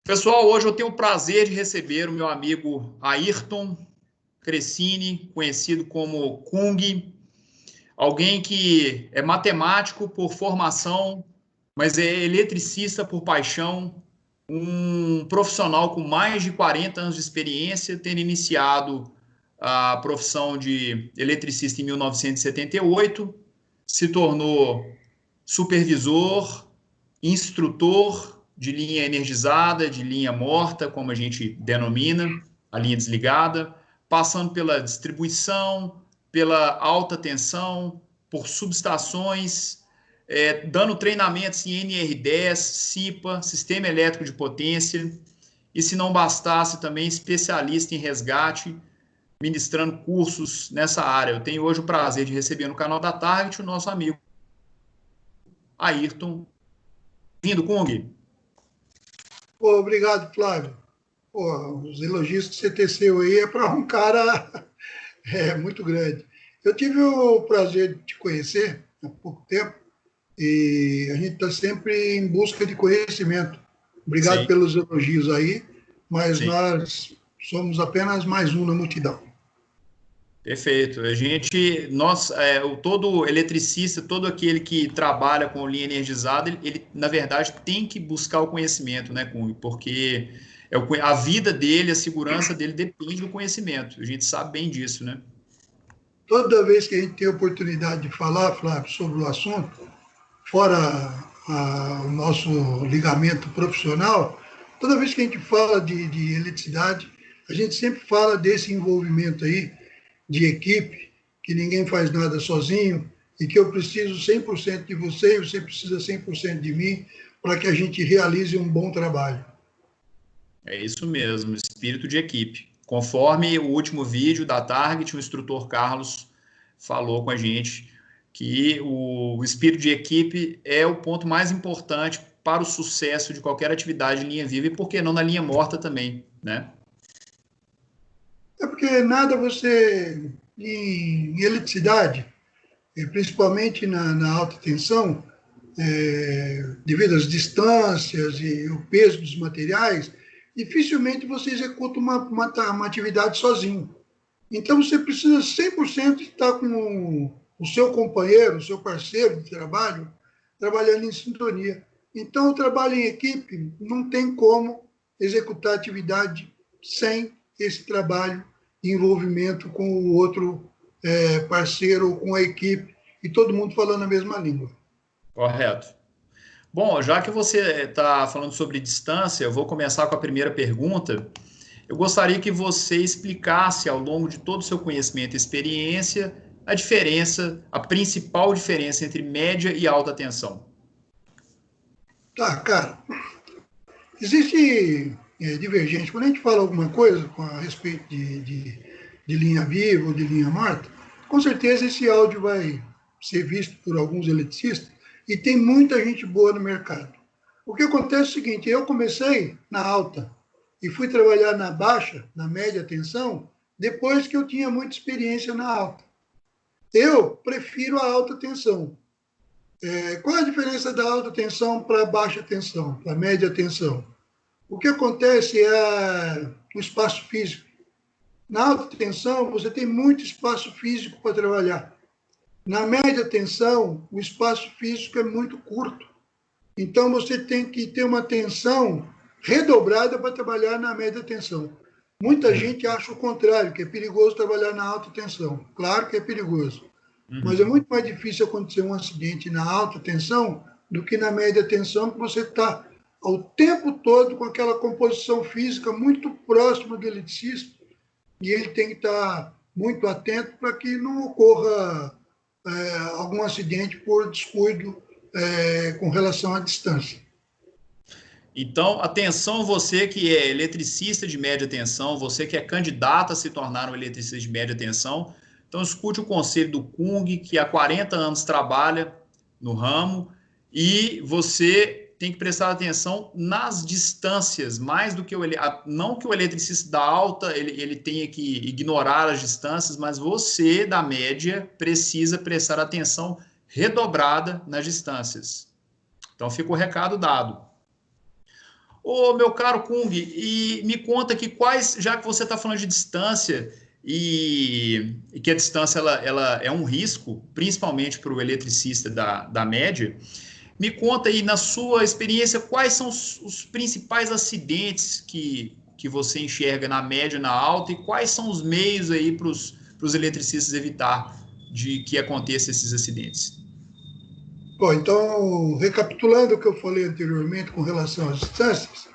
Pessoal, hoje eu tenho o prazer de receber o meu amigo Ayrton Cressini, conhecido como Kung, alguém que é matemático por formação, mas é eletricista por paixão, um profissional com mais de 40 anos de experiência, tendo iniciado a profissão de eletricista em 1978, se tornou supervisor, instrutor de linha energizada, de linha morta, como a gente denomina, a linha desligada, passando pela distribuição, pela alta tensão, por subestações, dando treinamentos em NR10, CIPA, Sistema Elétrico de Potência, e se não bastasse, também especialista em resgate, ministrando cursos nessa área. Eu tenho hoje o prazer de receber no canal da Target o nosso amigo Ayrton. Vindo, Kung. Pô, obrigado, Flávio. Pô, os elogios que você teceu aí é para um cara muito grande. Eu tive o prazer de te conhecer há pouco tempo e a gente está sempre em busca de conhecimento. Obrigado Sim, pelos elogios aí, mas sim. nós somos apenas mais um na multidão. Perfeito. Todo eletricista, todo aquele que trabalha com linha energizada, ele, na verdade, tem que buscar o conhecimento, né, Kung? Porque a vida dele, a segurança dele depende do conhecimento. A gente sabe bem disso, né? Toda vez que a gente tem a oportunidade de falar, Flávio, sobre o assunto, fora o nosso ligamento profissional, toda vez que a gente fala de eletricidade, a gente sempre fala desse envolvimento aí de equipe, que ninguém faz nada sozinho e que eu preciso 100% de você e você precisa 100% de mim para que a gente realize um bom trabalho. É isso mesmo, espírito de equipe. Conforme o último vídeo da Target, o instrutor Carlos falou com a gente que o espírito de equipe é o ponto mais importante para o sucesso de qualquer atividade em linha viva e, por que não, na linha morta também, né? É porque nada você, em eletricidade, principalmente na alta tensão, devido às distâncias e o peso dos materiais, dificilmente você executa uma atividade sozinho. Então você precisa 100% estar com o seu companheiro, o seu parceiro de trabalho, trabalhando em sintonia. Então o trabalho em equipe não tem como executar atividade sem esse trabalho de envolvimento com o outro parceiro ou com a equipe e todo mundo falando a mesma língua. Correto. Bom, já que você está falando sobre distância, eu vou começar com a primeira pergunta. Eu gostaria que você explicasse, ao longo de todo o seu conhecimento e experiência, a diferença, a principal diferença entre média e alta tensão. Tá, cara, existe divergência. Quando a gente fala alguma coisa a respeito de linha viva ou de linha morta, com certeza esse áudio vai ser visto por alguns eletricistas e tem muita gente boa no mercado. O que acontece é o seguinte, eu comecei na alta e fui trabalhar na baixa, na média tensão, depois que eu tinha muita experiência na alta. Eu prefiro a alta tensão. Qual a diferença da alta tensão para a baixa tensão, para a média tensão? O que acontece é o espaço físico. Na alta tensão, você tem muito espaço físico para trabalhar. Na média tensão, o espaço físico é muito curto. Então, você tem que ter uma tensão redobrada para trabalhar na média tensão. Muita gente acha o contrário, que é perigoso trabalhar na alta tensão. Claro que é perigoso. Mas é muito mais difícil acontecer um acidente na alta tensão do que na média tensão, porque você está ao tempo todo com aquela composição física muito próxima do eletricista e ele tem que estar muito atento para que não ocorra algum acidente por descuido com relação à distância. Então, atenção, você que é eletricista de média tensão, você que é candidato a se tornar um eletricista de média tensão, então escute o conselho do Kung, que há 40 anos trabalha no ramo, e você tem que prestar atenção nas distâncias, mais do que não que o eletricista da alta ele tenha que ignorar as distâncias, mas você da média precisa prestar atenção redobrada nas distâncias. Então fica o recado dado. Ô, meu caro Kung, e me conta que quais, já que você está falando de distância, e que a distância ela é um risco, principalmente para o eletricista da média, me conta aí, na sua experiência, quais são os principais acidentes que você enxerga na média e na alta, e quais são os meios aí para os eletricistas evitar de que aconteçam esses acidentes? Bom, então, recapitulando o que eu falei anteriormente com relação às distâncias,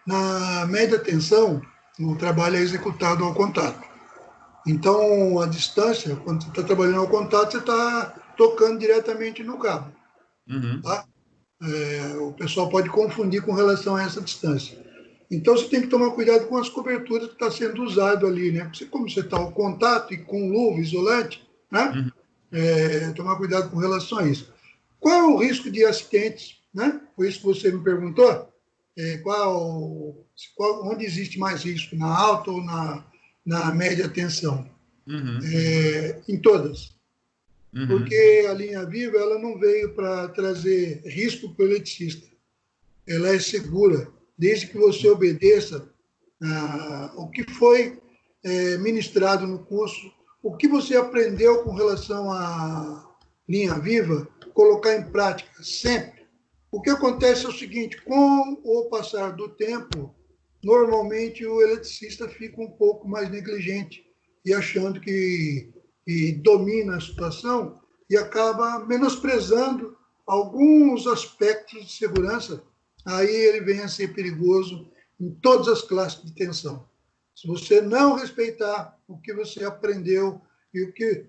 na média tensão, o trabalho é executado ao contato. Então, a distância, quando você está trabalhando ao contato, você está tocando diretamente no cabo. Uhum, Tá? O pessoal pode confundir com relação a essa distância. Então, você tem que tomar cuidado com as coberturas que está sendo usado ali, né? Porque como você está ao contato e com luva, isolante, né? uhum, Tomar cuidado com relação a isso. Qual é o risco de acidentes, né? Foi isso que você me perguntou. Onde existe mais risco, na alta ou na média tensão? uhum, Em todas. uhum, Porque a linha viva ela não veio para trazer risco para o eletricista. Ela é segura, desde que você obedeça o que foi ministrado no curso, o que você aprendeu com relação à linha viva, colocar em prática sempre. O que acontece é o seguinte: com o passar do tempo, normalmente o eletricista fica um pouco mais negligente e achando que domina a situação e acaba menosprezando alguns aspectos de segurança. Aí ele vem a ser perigoso em todas as classes de tensão. Se você não respeitar o que você aprendeu e o que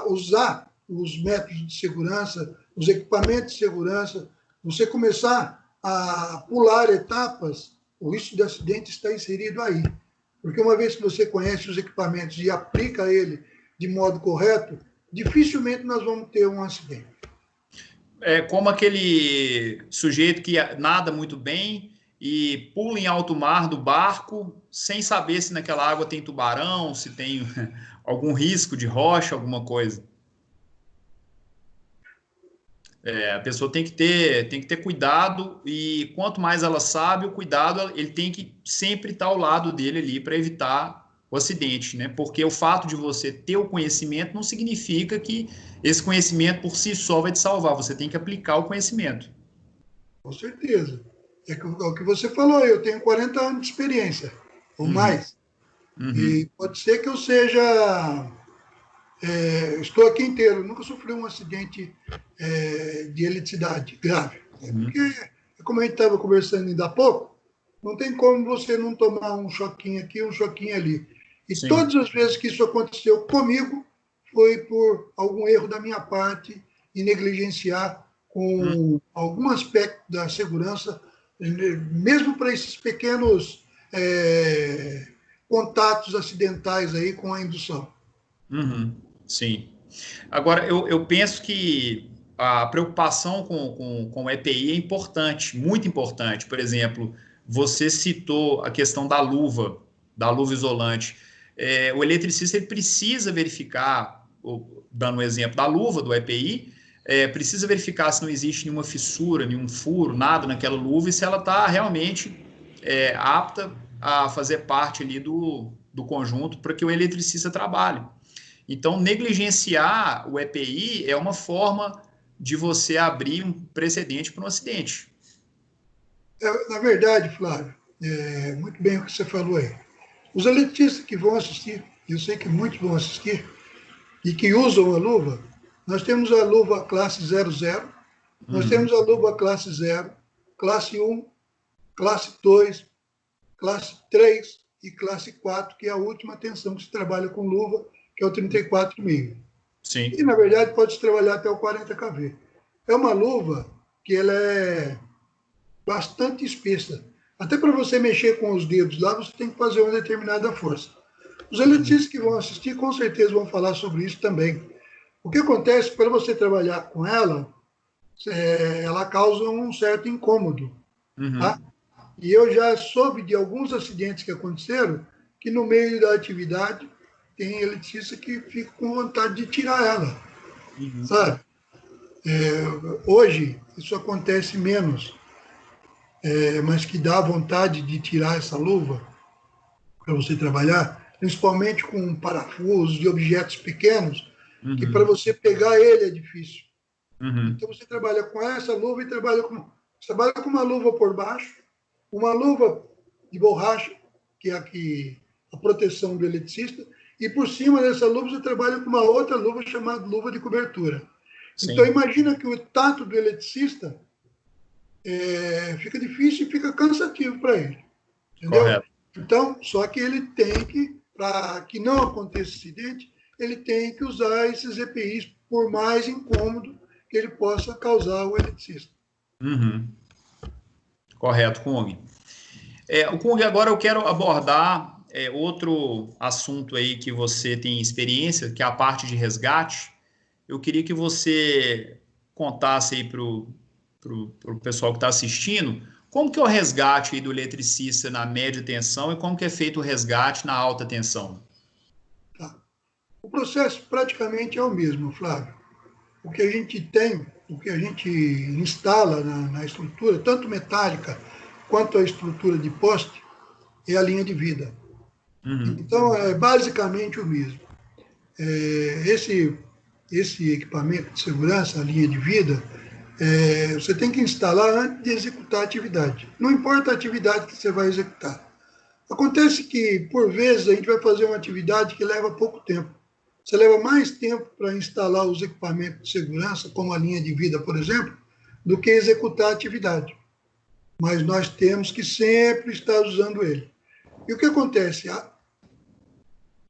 usar os métodos de segurança, os equipamentos de segurança, você começar a pular etapas, o risco de acidente está inserido aí. Porque uma vez que você conhece os equipamentos e aplica ele de modo correto, dificilmente nós vamos ter um acidente. É como aquele sujeito que nada muito bem e pula em alto mar do barco sem saber se naquela água tem tubarão, se tem algum risco de rocha, alguma coisa. A pessoa tem que ter cuidado, e quanto mais ela sabe, o cuidado ele tem que sempre estar ao lado dele ali para evitar o acidente, né? Porque o fato de você ter o conhecimento não significa que esse conhecimento por si só vai te salvar. Você tem que aplicar o conhecimento. Com certeza. É o que você falou, eu tenho 40 anos de experiência, ou Uhum, mais. uhum, E pode ser que eu seja. Estou aqui inteiro, nunca sofri um acidente de eletricidade grave. uhum. Porque, como a gente estava conversando ainda há pouco, não tem como você não tomar um choquinho aqui, um choquinho ali. E Sim. todas as vezes que isso aconteceu comigo, foi por algum erro da minha parte e negligenciar Hum, com algum aspecto da segurança, mesmo para esses pequenos contatos acidentais aí com a indução. uhum, sim. Agora, eu penso que a preocupação com o EPI é importante, muito importante. Por exemplo, você citou a questão da luva isolante. O eletricista ele precisa verificar, dando um exemplo da luva, do EPI, precisa verificar se não existe nenhuma fissura, nenhum furo, nada naquela luva, e se ela está realmente apta a fazer parte ali do conjunto para que o eletricista trabalhe. Então, negligenciar o EPI é uma forma de você abrir um precedente para um acidente. Na verdade, Flávio, muito bem o que você falou aí. Os eletricistas que vão assistir, eu sei que muitos vão assistir, e que usam a luva, nós temos a luva classe 00, nós Uhum, temos a luva classe 0, classe 1, classe 2, classe 3 e classe 4, que é a última tensão que se trabalha com luva, que é o 34,5. E, sim. na verdade, pode-se trabalhar até o 40 kV. É uma luva que ela é bastante espessa. Até para você mexer com os dedos lá, você tem que fazer uma determinada força. Os Uhum, eletricistas que vão assistir, com certeza vão falar sobre isso também. O que acontece, para você trabalhar com ela, ela causa um certo incômodo. Tá? uhum, E eu já soube de alguns acidentes que aconteceram, que no meio da atividade tem eletricista que fica com vontade de tirar ela, uhum, sabe? Hoje, isso acontece menos. mas que dá vontade de tirar essa luva para você trabalhar, principalmente com parafusos e objetos pequenos, que para você pegar ele é difícil. Então você trabalha com essa luva e você trabalha com uma luva por baixo, uma luva de borracha, que é a proteção do eletricista, e por cima dessa luva você trabalha com uma outra luva chamada luva de cobertura. Sim. Então imagina que o tato do eletricista fica difícil e fica cansativo para ele. Entendeu? Correto. Então, só que ele tem que, para que não aconteça acidente, ele tem que usar esses EPIs, por mais incômodo que ele possa causar ao eletricista. Correto, Kung. Kung, agora eu quero abordar outro assunto aí que você tem experiência, que é a parte de resgate. Eu queria que você contasse aí para o pessoal que está assistindo, como que é o resgate aí do eletricista na média tensão e como que é feito o resgate na alta tensão? Tá. O processo praticamente é o mesmo, Flávio. O que a gente tem, o que a gente instala na estrutura, tanto metálica quanto a estrutura de poste, é a linha de vida. Então, é basicamente o mesmo. Esse equipamento de segurança, a linha de vida, você tem que instalar antes de executar a atividade. Não importa a atividade que você vai executar. Acontece que, por vezes, a gente vai fazer uma atividade que leva pouco tempo. Você leva mais tempo para instalar os equipamentos de segurança, como a linha de vida, por exemplo, do que executar a atividade. Mas nós temos que sempre estar usando ele. E o que acontece?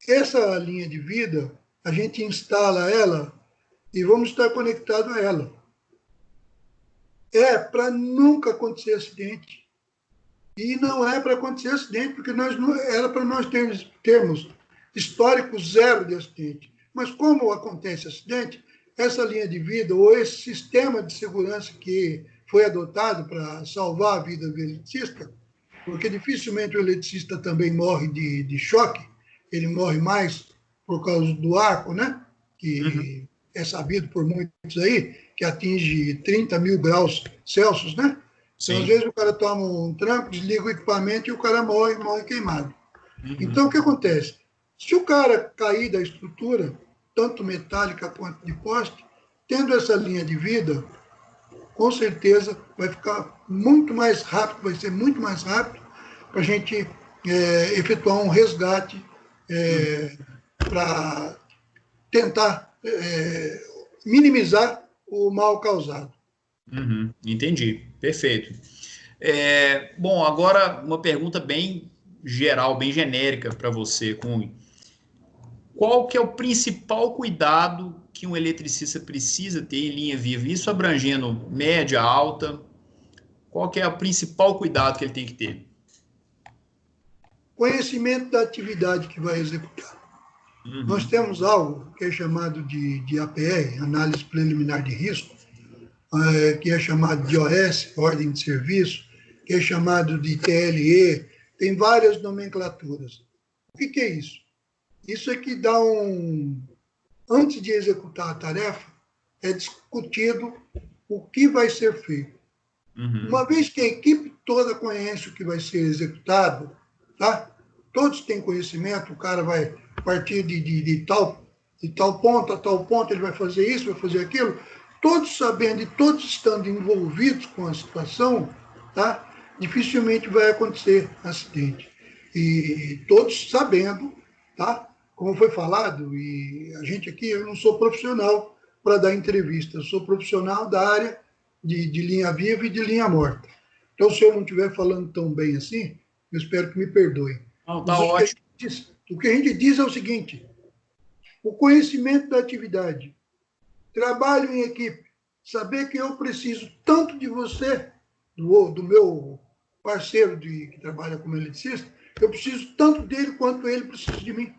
Essa linha de vida, a gente instala ela e vamos estar conectado a ela. É para nunca acontecer acidente. E não é para acontecer acidente, porque era para nós termos histórico zero de acidente. Mas como acontece acidente, essa linha de vida ou esse sistema de segurança que foi adotado para salvar a vida do eletricista, porque dificilmente o eletricista também morre de choque, ele morre mais por causa do arco, né? Que é sabido por muitos aí, que atinge 30 mil graus Celsius, né? Então, às vezes, o cara toma um tranco, desliga o equipamento e o cara morre queimado. Então, o que acontece? Se o cara cair da estrutura, tanto metálica quanto de poste, tendo essa linha de vida, com certeza vai ficar muito mais rápido, vai ser muito mais rápido para a gente efetuar um resgate para tentar minimizar o mal causado. Entendi, perfeito. Bom, agora uma pergunta bem geral, bem genérica para você, Kung. Qual que é o principal cuidado que um eletricista precisa ter em linha viva? Isso abrangendo média, alta. Qual que é o principal cuidado que ele tem que ter? Conhecimento da atividade que vai executar. Nós temos algo que é chamado de APR, Análise Preliminar de Risco, que é chamado de OS, Ordem de Serviço, que é chamado de TLE, tem várias nomenclaturas. O que é isso? Isso é que dá antes de executar a tarefa, é discutido o que vai ser feito. Uma vez que a equipe toda conhece o que vai ser executado, tá? Todos têm conhecimento, o cara vai partir de tal ponto a tal ponto, ele vai fazer isso, vai fazer aquilo, todos sabendo e todos estando envolvidos com a situação, tá? Dificilmente vai acontecer acidente. E todos sabendo, tá? Como foi falado, e a gente aqui, eu não sou profissional para dar entrevista, eu sou profissional da área de linha viva e de linha morta. Então, se eu não estiver falando tão bem assim, eu espero que me perdoem. Tá ótimo. O que a gente diz é o seguinte: o conhecimento da atividade, trabalho em equipe, saber que eu preciso tanto de você, do meu parceiro que trabalha como eletricista, eu preciso tanto dele quanto ele precisa de mim.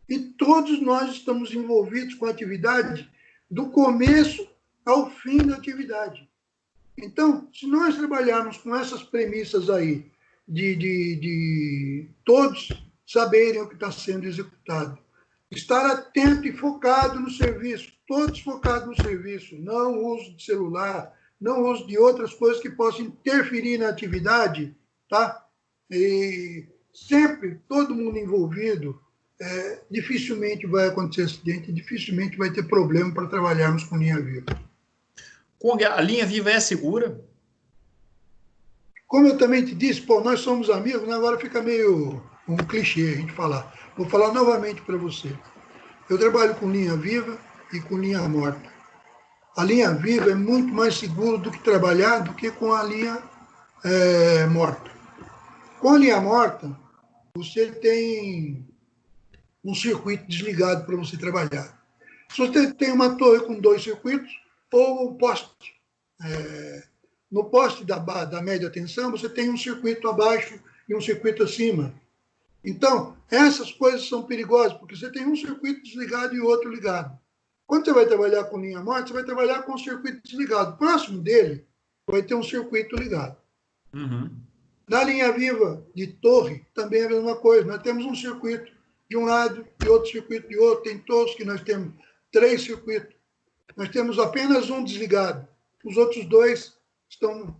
E todos nós estamos envolvidos com a atividade do começo ao fim da atividade. Então, se nós trabalharmos com essas premissas aí, de todos saberem o que está sendo executado, estar atento e focado no serviço, todos focados no serviço, não uso de celular, não uso de outras coisas que possam interferir na atividade, tá? E sempre, todo mundo envolvido, dificilmente vai acontecer acidente, dificilmente vai ter problema para trabalharmos com linha viva. Kung, a linha viva é segura? Como eu também te disse, pô, nós somos amigos, né? Agora fica meio um clichê a gente falar. Vou falar novamente para você. Eu trabalho com linha viva e com linha morta. A linha viva é muito mais seguro do que trabalhar do que com a linha morta. Com a linha morta, você tem um circuito desligado para você trabalhar. Se você tem uma torre com 2 circuitos, ou um poste, no poste da média tensão, você tem um circuito abaixo e um circuito acima. Então, essas coisas são perigosas, porque você tem um circuito desligado e outro ligado. Quando você vai trabalhar com linha morta, você vai trabalhar com o circuito desligado. Próximo dele, vai ter um circuito ligado. Uhum. Na linha viva de torre, também é a mesma coisa. Nós temos um circuito de um lado e outro circuito de outro. Tem torres que nós temos 3 circuitos. Nós temos apenas um desligado. Os outros 2 estão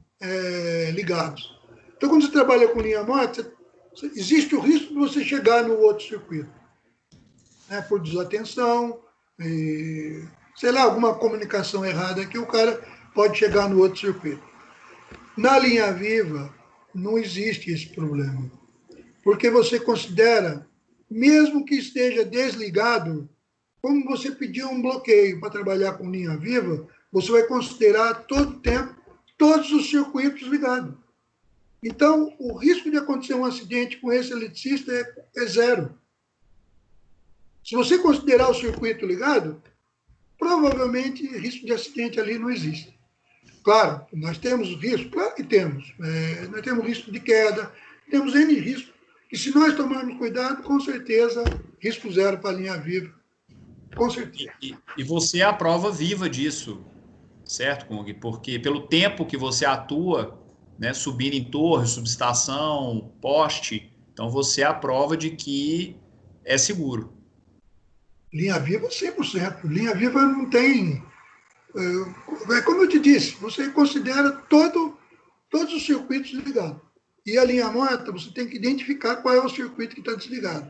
ligados. Então, quando você trabalha com linha morta, existe o risco de você chegar no outro circuito, né, por desatenção, sei lá, alguma comunicação errada que o cara pode chegar no outro circuito. Na linha viva, não existe esse problema, porque você considera, mesmo que esteja desligado, como você pediu um bloqueio para trabalhar com linha viva, você vai considerar todo o tempo todos os circuitos ligados. Então, o risco de acontecer um acidente com esse eletricista é zero. Se você considerar o circuito ligado, provavelmente risco de acidente ali não existe. Claro, nós temos risco, claro que temos. Nós temos risco de queda, temos N risco. E se nós tomarmos cuidado, com certeza, risco zero para a linha viva. Com certeza. E você é a prova viva disso, certo, Kung? Porque pelo tempo que você atua, né, subindo em torre, subestação, poste, então você é a prova de que é seguro. Linha viva, 100%. Linha viva não tem... como eu te disse, você considera todos os circuitos ligados. E a linha morta, você tem que identificar qual é o circuito que está desligado.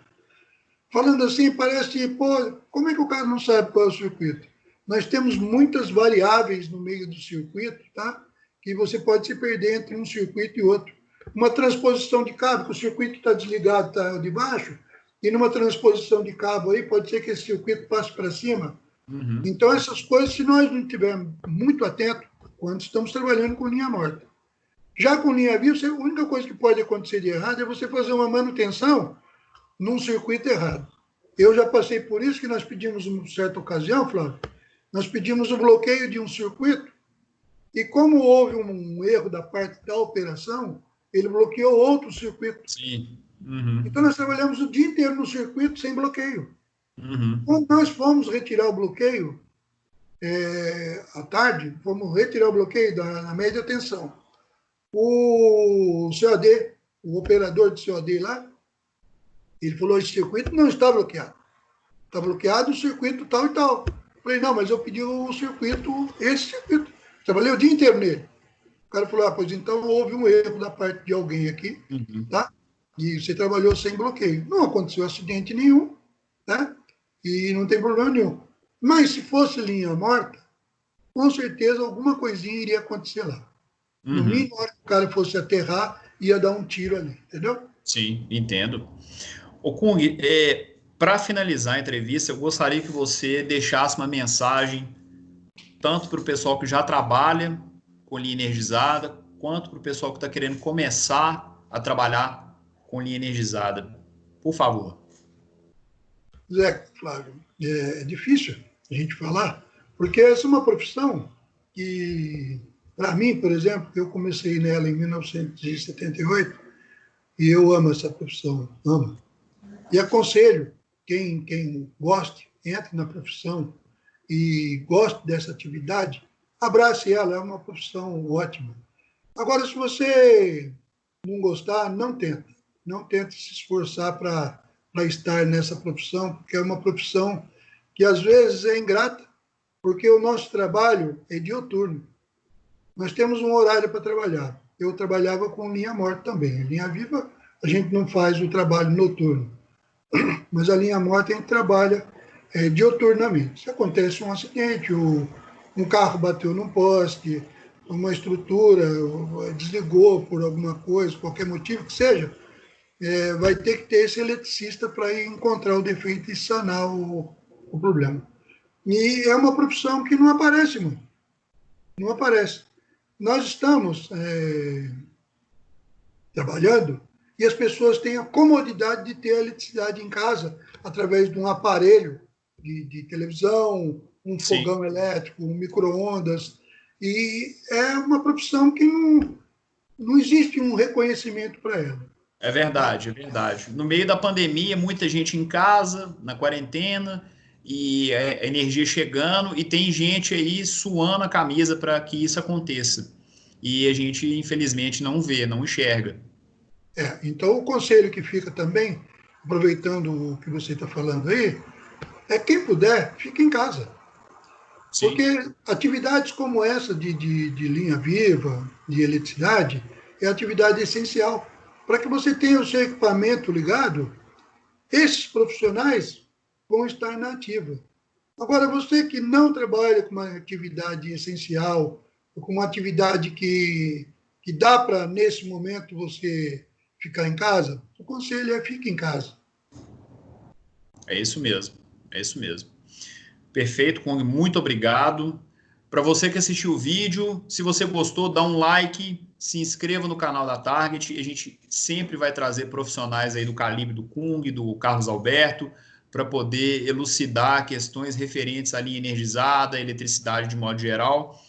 Falando assim, parece, pô, como é que o cara não sabe qual é o circuito? Nós temos muitas variáveis no meio do circuito, tá? Que você pode se perder entre um circuito e outro. Uma transposição de cabo, que o circuito está desligado, está de baixo, e numa transposição de cabo aí, pode ser que esse circuito passe para cima. Uhum. Então, essas coisas, se nós não estivermos muito atentos, quando estamos trabalhando com linha morta. Já com linha viva, a única coisa que pode acontecer de errado é você fazer uma manutenção num circuito errado. Eu já passei por isso, que nós pedimos, em certa ocasião, Flávio, nós pedimos o bloqueio de um circuito, e como houve um erro da parte da operação, ele bloqueou outro circuito. Sim. Uhum. Então, nós trabalhamos o dia inteiro no circuito sem bloqueio. Uhum. Quando nós fomos retirar o bloqueio, à tarde, fomos retirar o bloqueio da média tensão. O COD, o operador de COD lá, ele falou, esse circuito não está bloqueado. Está bloqueado o circuito tal e tal. Eu falei, não, mas eu pedi o circuito, esse circuito. Trabalhei o dia inteiro nele. O cara falou, pois então houve um erro da parte de alguém aqui, tá? E você trabalhou sem bloqueio. Não aconteceu acidente nenhum, né? E não tem problema nenhum. Mas se fosse linha morta, com certeza alguma coisinha iria acontecer lá. No mínimo, na hora que o cara fosse aterrar, ia dar um tiro ali, entendeu? Sim, entendo. Ô Kung, para finalizar a entrevista, eu gostaria que você deixasse uma mensagem tanto para o pessoal que já trabalha com linha energizada, quanto para o pessoal que está querendo começar a trabalhar com linha energizada. Por favor. Zé, Flávio, é difícil a gente falar, porque essa é uma profissão que, para mim, por exemplo, eu comecei nela em 1978 e eu amo essa profissão, amo. E aconselho quem goste, entre na profissão e goste dessa atividade, abrace ela, é uma profissão ótima. Agora, se você não gostar, não tente. Não tente se esforçar para estar nessa profissão, porque é uma profissão que às vezes é ingrata, porque o nosso trabalho é diuturno. nós temos um horário para trabalhar. Eu trabalhava com linha morta também. A linha viva, a gente não faz o trabalho noturno, mas a linha morta a gente trabalha dioturnamente. Se acontece um acidente, ou um carro bateu num poste, uma estrutura desligou por alguma coisa, qualquer motivo que seja, vai ter que ter esse eletricista para encontrar o defeito e sanar o problema. E é uma profissão que não aparece muito. Não aparece. Nós estamos trabalhando e as pessoas têm a comodidade de ter a eletricidade em casa através de um aparelho de televisão, um Sim. fogão elétrico, um micro-ondas. E é uma profissão que não existe um reconhecimento para ela. É verdade, é verdade. No meio da pandemia, muita gente em casa, na quarentena, e a energia chegando, e tem gente aí suando a camisa para que isso aconteça. E a gente, infelizmente, não vê, não enxerga. Então, o conselho que fica também, aproveitando o que você está falando aí, quem puder, fique em casa. Sim. Porque atividades como essa de linha viva, de eletricidade, é atividade essencial. Para que você tenha o seu equipamento ligado, esses profissionais vão estar na ativa. Agora, você que não trabalha com uma atividade essencial, ou com uma atividade que dá para, nesse momento, você ficar em casa, o conselho é fique em casa. É isso mesmo, é isso mesmo. Perfeito, Kung, muito obrigado. Para você que assistiu o vídeo, se você gostou, dá um like, se inscreva no canal da Target. A gente sempre vai trazer profissionais aí do calibre do Kung, do Carlos Alberto, para poder elucidar questões referentes à linha energizada, eletricidade de modo geral.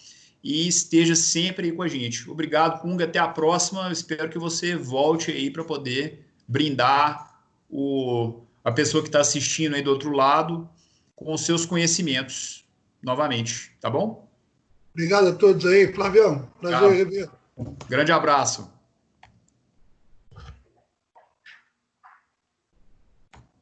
E esteja sempre aí com a gente. Obrigado, Kung. Até a próxima. Espero que você volte aí para poder brindar a pessoa que está assistindo aí do outro lado com os seus conhecimentos novamente, tá bom? Obrigado a todos aí. Flavião, prazer rever. Grande abraço.